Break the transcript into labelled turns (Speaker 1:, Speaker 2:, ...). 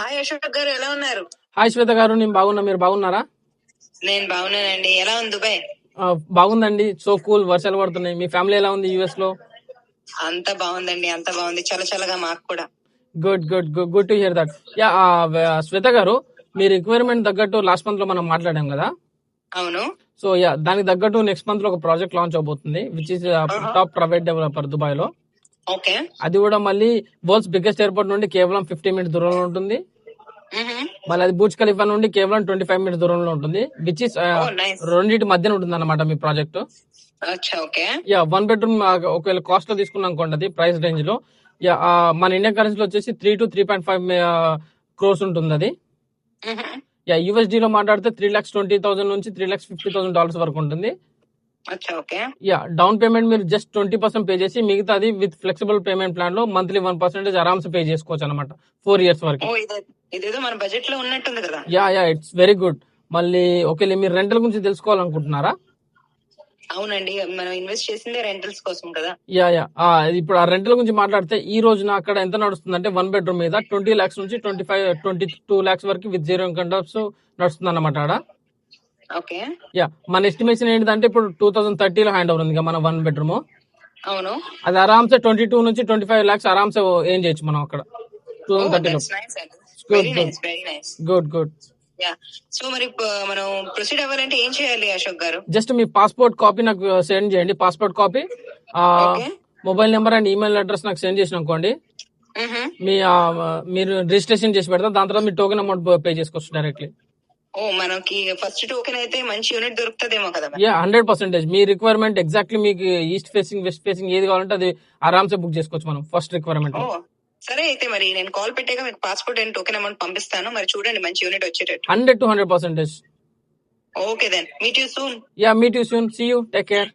Speaker 1: Hi Ashok garu, ఎలా ఉన్నారు?
Speaker 2: Hi శ్వేత గారు, నేను బాగున్నా. మీరు బాగున్నారా?
Speaker 1: నేను బాగున్నానండి. ఎలా ఉంది దుబాయ్?
Speaker 2: బాగుందండి. So cool. వర్షాలు పడుతున్నాయి. మీ ఫ్యామిలీ ఎలా ఉంది యుఎస్ లో?
Speaker 1: అంత బాగుందండి, అంత బాగుంది. చల్లగా మాకు కూడా.
Speaker 2: Good good good good to hear that. Yeah Shweta garu, మీ రిక్వైర్మెంట్ తగ్గట్టు లాస్ట్ మంత్ లో మనం మాట్లాడాం కదా.
Speaker 1: అవును.
Speaker 2: సో యా, దానికి తగ్గట్టు నెక్స్ట్ మంత్ లో ఒక ప్రాజెక్ట్ లాంచ్ అవబోతుంది, which is top private developer Dubai లో.
Speaker 1: ఓకే.
Speaker 2: అది కూడా మళ్ళీ వరల్డ్స్ బిగ్గెస్ట్ ఎయిర్పోర్ట్ నుండి కేవలం 50 మినిట్స్ దూరంలో ఉంటుంది. మళ్ళీ అది బుర్జ్ ఖలీఫా నుండి కేవలం 25 మినిట్స్ దూరంలో ఉంటుంది, విచ్ ఇస్ రెండింటి మధ్యన ఉంటుంది అన్నమాట మీ ప్రాజెక్ట్. యా, 1 బెడ్రూమ్ ఒకవేళ కాస్ట్ లో తీసుకున్నాం అనుకోండి, అది ప్రైస్ రేంజ్ లో యా మన ఇండియన్ కరెన్సీలో వచ్చేసి 3 to 3.5 crores ఉంటుంది అది. యా, USD లో మాట్లాడితే $3,20,000 నుంచి $3,50,000 వరకు ఉంటుంది. యా, డౌన్ పేమెంట్ మీరు జస్ట్ 20% పే చేసి మిగతాది విత్ ఫ్లెక్సిబుల్ పేమెంట్ ప్లాన్ లో మంత్లీ 1% ఆరామ్స్ పే చేసుకోవచ్చు అనమాట 4 years వరకు.
Speaker 1: ఇదేదో మన బడ్జెట్ లో ఉన్నట్టుంది కదా.
Speaker 2: Yeah yeah, it's very good. మళ్ళీ ఒకవేళ మీరు రెంటల్ గురించి తెలుసుకోవాలనుకుంటున్నారా?
Speaker 1: అవునండి, మనం ఇన్వెస్ట్ చేసిందే రెంటల్స్ కోసం కదా.
Speaker 2: యా యా, ఇప్పుడు ఆ రెంటల్ గురించి మాట్లాడితే ఈ రోజున అక్కడ ఎంత నడుస్తుంది అంటే 1 బెడ్రూమ్ మీద 20 lakhs నుంచి 22 lakhs వరకు విత్ జీరో ఇన్కమ్ టాక్స్ నడుస్తుంది అన్నమాట ఆడ.
Speaker 1: ఓకే.
Speaker 2: యా, మన ఎస్టిమేషన్ ఏంటంటే ఇప్పుడు 2030 లో హ్యాండ్ ఓవర్ ఉంది మన 1 బెడ్రూమ్.
Speaker 1: అవును.
Speaker 2: అది ఆరామ్సే 22 నుంచి 25 lakhs ఆరామ్సే ఏం చేయొచ్చు మనం అక్కడ 2030 లో. Good good.
Speaker 1: సో మరి మనం ప్రొసీడ్ అవ్వాలంటే ఏం చేయాలి అశోక్ గారు?
Speaker 2: జస్ట్ మీ పాస్పోర్ట్ కాపీ నాకు సెండ్ చేయండి. Passport copy, mobile number and email address నాకు సెండ్ చేసిన అనుకోండి, మీరు రిజిస్ట్రేషన్ చేసి పెడతా. దాని తర్వాత మీరు టోకెన్ అమౌంట్ పే చేసుకోవచ్చు డైరెక్ట్లీ.
Speaker 1: మనకి ఫస్ట్ టోకెన్ అయితే మంచి యూనిట్ దొరుకుతుందేమో కదా.
Speaker 2: యా, 100%. మీ రిక్వైర్మెంట్ ఎగ్జాక్ట్లీ మీకు ఈస్ట్ ఫేసింగ్, వెస్ట్ ఫేసింగ్ ఏది కావాలంటే అది ఆరామ్సే బుక్ చేసుకోవచ్చు మనం ఫస్ట్ రిక్వైర్మెంట్.
Speaker 1: సరే, అయితే మరి నేను కాల్ పెట్టాక మీకు పాస్పోర్ట్ అండ్ టోకెన్ అమౌంట్ పంపిస్తాను. మరి చూడండి, మంచి యూనిట్ వచ్చేటట్టు.
Speaker 2: 100 to 100%.
Speaker 1: Okay then, meet you soon.
Speaker 2: Yeah, meet you soon. See you. Take care.